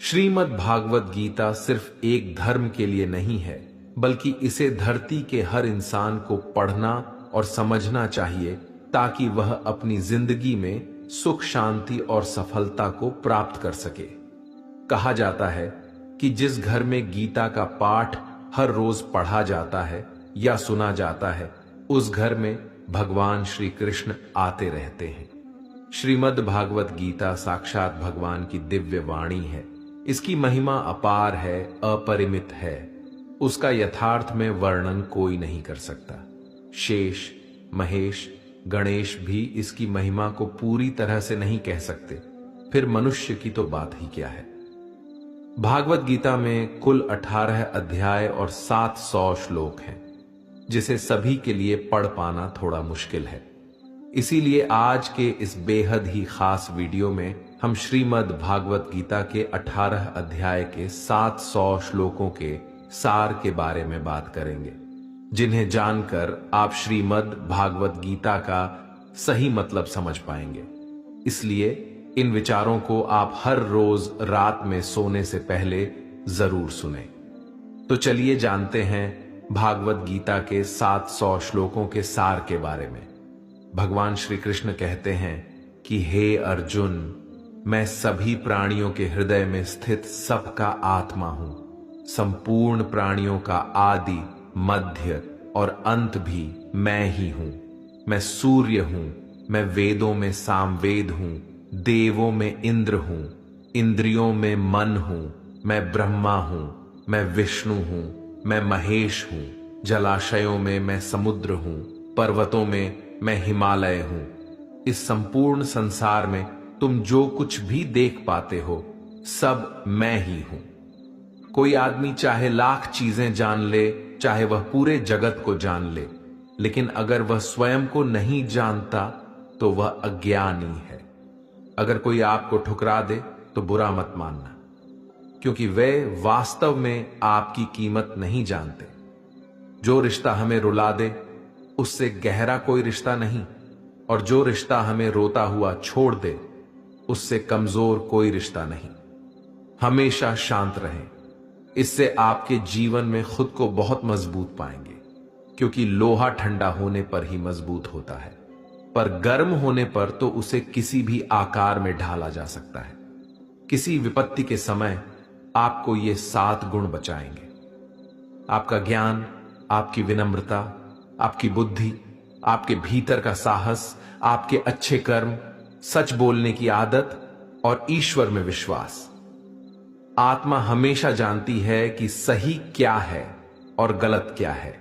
श्रीमद् भागवत गीता सिर्फ एक धर्म के लिए नहीं है, बल्कि इसे धरती के हर इंसान को पढ़ना और समझना चाहिए ताकि वह अपनी जिंदगी में सुख, शांति और सफलता को प्राप्त कर सके। कहा जाता है कि जिस घर में गीता का पाठ हर रोज पढ़ा जाता है या सुना जाता है, उस घर में भगवान श्री कृष्ण आते रहते हैं। श्रीमद् भागवत गीता साक्षात भगवान की दिव्य वाणी है। इसकी महिमा अपार है, अपरिमित है। उसका यथार्थ में वर्णन कोई नहीं कर सकता। शेष, महेश, गणेश भी इसकी महिमा को पूरी तरह से नहीं कह सकते, फिर मनुष्य की तो बात ही क्या है। भागवत गीता में कुल 18 अध्याय और 700 श्लोक हैं, जिसे सभी के लिए पढ़ पाना थोड़ा मुश्किल है। इसीलिए आज के इस बेहद ही खास वीडियो में हम श्रीमद् भागवत गीता के 18 अध्याय के 700 श्लोकों के सार के बारे में बात करेंगे, जिन्हें जानकर आप श्रीमद् भागवत गीता का सही मतलब समझ पाएंगे। इसलिए इन विचारों को आप हर रोज रात में सोने से पहले जरूर सुनें। तो चलिए जानते हैं भागवत गीता के 700 श्लोकों के सार के बारे में। भगवान श्री कृष्ण कहते हैं कि हे अर्जुन, मैं सभी प्राणियों के हृदय में स्थित सबका आत्मा हूं। संपूर्ण प्राणियों का आदि, मध्य और अंत भी मैं ही हूं। मैं सूर्य हूं, मैं वेदों में सामवेद हूं, देवों में इंद्र हूं, इंद्रियों में मन हूं, मैं ब्रह्मा हूं, मैं विष्णु हूं, मैं महेश हूं, जलाशयों में मैं समुद्र हूं, पर्वतों में मैं हिमालय हूं। इस संपूर्ण संसार में तुम जो कुछ भी देख पाते हो, सब मैं ही हूं। कोई आदमी चाहे लाख चीजें जान ले, चाहे वह पूरे जगत को जान ले, लेकिन अगर वह स्वयं को नहीं जानता तो वह अज्ञानी है। अगर कोई आपको ठुकरा दे तो बुरा मत मानना, क्योंकि वे वास्तव में आपकी कीमत नहीं जानते। जो रिश्ता हमें रुला दे उससे गहरा कोई रिश्ता नहीं, और जो रिश्ता हमें रोता हुआ छोड़ दे उससे कमजोर कोई रिश्ता नहीं। हमेशा शांत रहें, इससे आपके जीवन में खुद को बहुत मजबूत पाएंगे, क्योंकि लोहा ठंडा होने पर ही मजबूत होता है, पर गर्म होने पर तो उसे किसी भी आकार में ढाला जा सकता है। किसी विपत्ति के समय आपको ये 7 गुण बचाएंगे: आपका ज्ञान, आपकी विनम्रता, आपकी बुद्धि, आपके भीतर का साहस, आपके अच्छे कर्म, सच बोलने की आदत और ईश्वर में विश्वास। आत्मा हमेशा जानती है कि सही क्या है और गलत क्या है,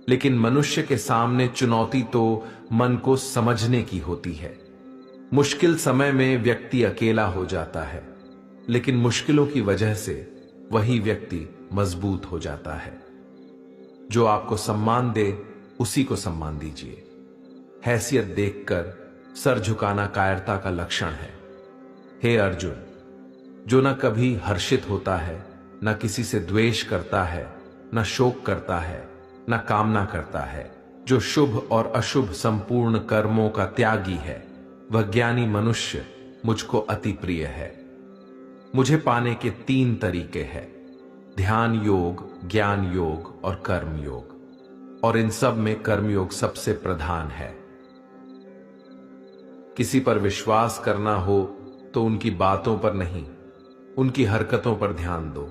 लेकिन मनुष्य के सामने चुनौती तो मन को समझने की होती है। मुश्किल समय में व्यक्ति अकेला हो जाता है, लेकिन मुश्किलों की वजह से वही व्यक्ति मजबूत हो जाता है। जो आपको सम्मान दे उसी को सम्मान दीजिए। हैसियत देखकर सर झुकाना कायरता का लक्षण है। हे अर्जुन, जो न कभी हर्षित होता है, न किसी से द्वेष करता है, न शोक करता है, न कामना करता है, जो शुभ और अशुभ संपूर्ण कर्मों का त्यागी है, वह ज्ञानी मनुष्य मुझको अति प्रिय है। मुझे पाने के 3 तरीके हैं: ध्यान योग, ज्ञान योग और कर्म योग, और इन सब में कर्मयोग सबसे प्रधान है। किसी पर विश्वास करना हो तो उनकी बातों पर नहीं, उनकी हरकतों पर ध्यान दो।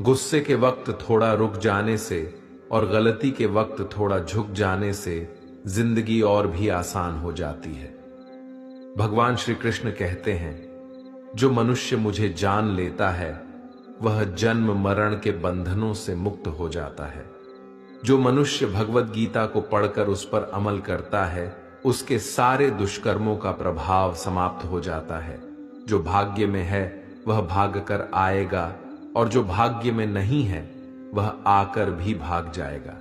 गुस्से के वक्त थोड़ा रुक जाने से और गलती के वक्त थोड़ा झुक जाने से जिंदगी और भी आसान हो जाती है। भगवान श्री कृष्ण कहते हैं, जो मनुष्य मुझे जान लेता है वह जन्म मरण के बंधनों से मुक्त हो जाता है। जो मनुष्य भगवत गीता को पढ़कर उस पर अमल करता है, उसके सारे दुष्कर्मों का प्रभाव समाप्त हो जाता है। जो भाग्य में है वह भाग कर आएगा, और जो भाग्य में नहीं है वह आकर भी भाग जाएगा।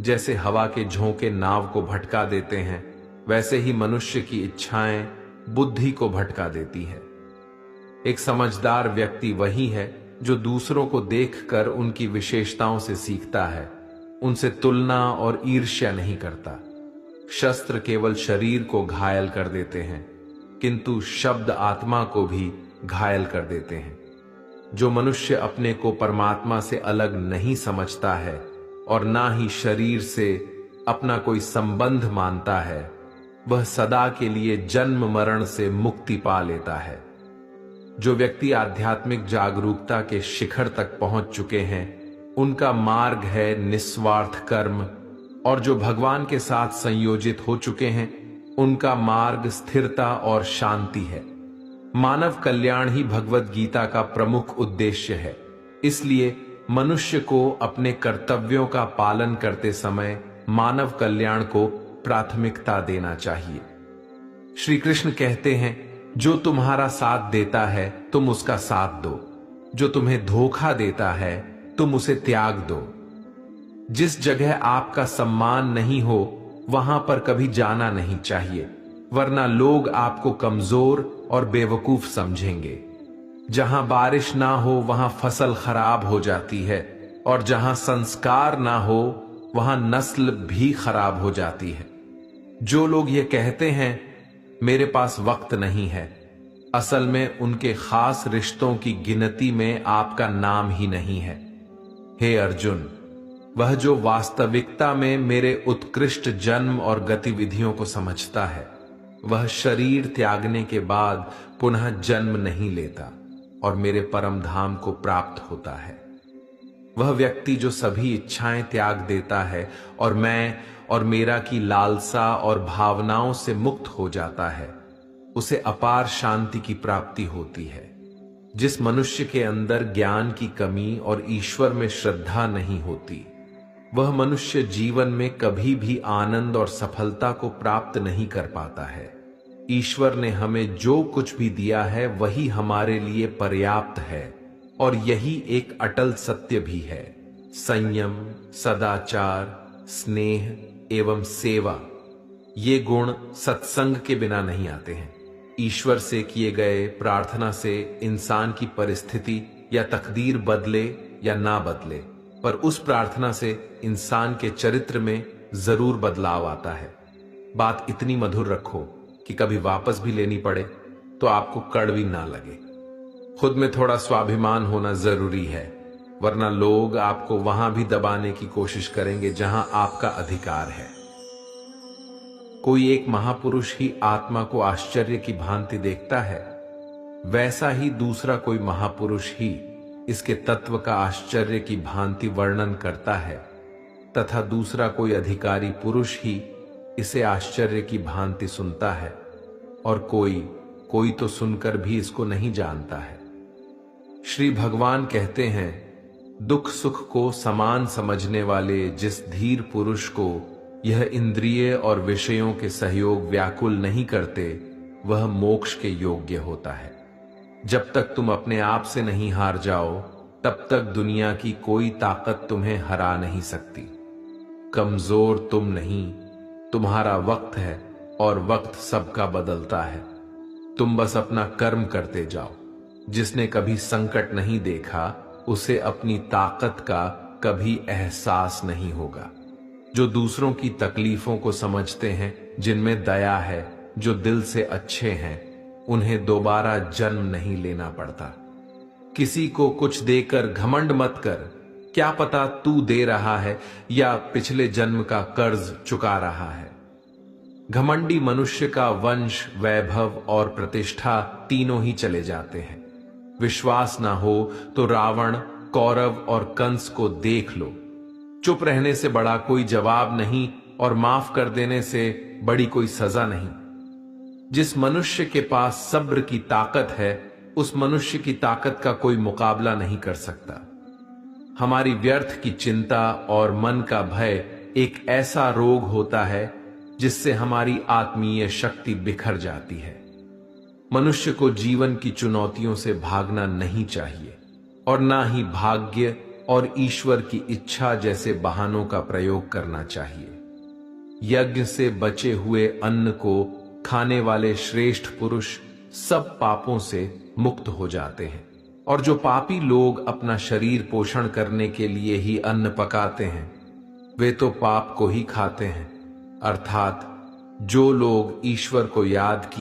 जैसे हवा के झोंके नाव को भटका देते हैं, वैसे ही मनुष्य की इच्छाएं बुद्धि को भटका देती है। एक समझदार व्यक्ति वही है जो दूसरों को देखकर उनकी विशेषताओं से सीखता है, उनसे तुलना और ईर्ष्या नहीं करता। शस्त्र केवल शरीर को घायल कर देते हैं, किंतु शब्द आत्मा को भी घायल कर देते हैं। जो मनुष्य अपने को परमात्मा से अलग नहीं समझता है और ना ही शरीर से अपना कोई संबंध मानता है, वह सदा के लिए जन्म मरण से मुक्ति पा लेता है। जो व्यक्ति आध्यात्मिक जागरूकता के शिखर तक पहुंच चुके हैं, उनका मार्ग है निस्वार्थ कर्म, और जो भगवान के साथ संयोजित हो चुके हैं, उनका मार्ग स्थिरता और शांति है। मानव कल्याण ही भगवत गीता का प्रमुख उद्देश्य है। इसलिए मनुष्य को अपने कर्तव्यों का पालन करते समय मानव कल्याण को प्राथमिकता देना चाहिए। श्री कृष्ण कहते हैं, जो तुम्हारा साथ देता है तुम उसका साथ दो, जो तुम्हें धोखा देता है तुम उसे त्याग दो। जिस जगह आपका सम्मान नहीं हो वहां पर कभी जाना नहीं चाहिए, वरना लोग आपको कमजोर और बेवकूफ समझेंगे। जहां बारिश ना हो वहां फसल खराब हो जाती है, और जहां संस्कार ना हो वहां नस्ल भी खराब हो जाती है। जो लोग ये कहते हैं मेरे पास वक्त नहीं है, असल में उनके खास रिश्तों की गिनती में आपका नाम ही नहीं है। हे अर्जुन, वह जो वास्तविकता में मेरे उत्कृष्ट जन्म और गतिविधियों को समझता है, वह शरीर त्यागने के बाद पुनः जन्म नहीं लेता और मेरे परम धाम को प्राप्त होता है। वह व्यक्ति जो सभी इच्छाएं त्याग देता है और मैं और मेरा की लालसा और भावनाओं से मुक्त हो जाता है, उसे अपार शांति की प्राप्ति होती है। जिस मनुष्य के अंदर ज्ञान की कमी और ईश्वर में श्रद्धा नहीं होती, वह मनुष्य जीवन में कभी भी आनंद और सफलता को प्राप्त नहीं कर पाता है। ईश्वर ने हमें जो कुछ भी दिया है वही हमारे लिए पर्याप्त है, और यही एक अटल सत्य भी है। संयम, सदाचार, स्नेह एवं सेवा, ये गुण सत्संग के बिना नहीं आते हैं। ईश्वर से किए गए प्रार्थना से इंसान की परिस्थिति या तकदीर बदले या ना बदले, पर उस प्रार्थना से इंसान के चरित्र में जरूर बदलाव आता है। बात इतनी मधुर रखो कि कभी वापस भी लेनी पड़े तो आपको कड़वी ना लगे। खुद में थोड़ा स्वाभिमान होना जरूरी है, वरना लोग आपको वहां भी दबाने की कोशिश करेंगे जहां आपका अधिकार है। कोई एक महापुरुष ही आत्मा को आश्चर्य की भांति देखता है, वैसा ही दूसरा कोई महापुरुष ही इसके तत्व का आश्चर्य की भांति वर्णन करता है, तथा दूसरा कोई अधिकारी पुरुष ही इसे आश्चर्य की भांति सुनता है, और कोई तो सुनकर भी इसको नहीं जानता है। श्री भगवान कहते हैं, दुख सुख को समान समझने वाले जिस धीर पुरुष को यह इंद्रिय और विषयों के सहयोग व्याकुल नहीं करते, वह मोक्ष के योग्य होता है। जब तक तुम अपने आप से नहीं हार जाओ, तब तक दुनिया की कोई ताकत तुम्हें हरा नहीं सकती। कमजोर तुम नहीं, तुम्हारा वक्त है, और वक्त सबका बदलता है। तुम बस अपना कर्म करते जाओ। जिसने कभी संकट नहीं देखा, उसे अपनी ताकत का कभी एहसास नहीं होगा। जो दूसरों की तकलीफों को समझते हैं, जिनमें दया है, जो दिल से अच्छे हैं, उन्हें दोबारा जन्म नहीं लेना पड़ता। किसी को कुछ देकर घमंड मत कर, क्या पता तू दे रहा है या पिछले जन्म का कर्ज चुका रहा है। घमंडी मनुष्य का वंश, वैभव और प्रतिष्ठा तीनों ही चले जाते हैं। विश्वास ना हो तो रावण, कौरव और कंस को देख लो। चुप रहने से बड़ा कोई जवाब नहीं, और माफ कर देने से बड़ी कोई सजा नहीं। जिस मनुष्य के पास सब्र की ताकत है, उस मनुष्य की ताकत का कोई मुकाबला नहीं कर सकता। हमारी व्यर्थ की चिंता और मन का भय एक ऐसा रोग होता है जिससे हमारी आत्मीय शक्ति बिखर जाती है। मनुष्य को जीवन की चुनौतियों से भागना नहीं चाहिए, और ना ही भाग्य और ईश्वर की इच्छा जैसे बहानों का प्रयोग करना चाहिए। यज्ञ से बचे हुए अन्न को खाने वाले श्रेष्ठ पुरुष सब पापों से मुक्त हो जाते हैं, और जो पापी लोग अपना शरीर पोषण करने के लिए ही अन्न पकाते हैं, वे तो पाप को ही खाते हैं। अर्थात जो लोग ईश्वर को याद किए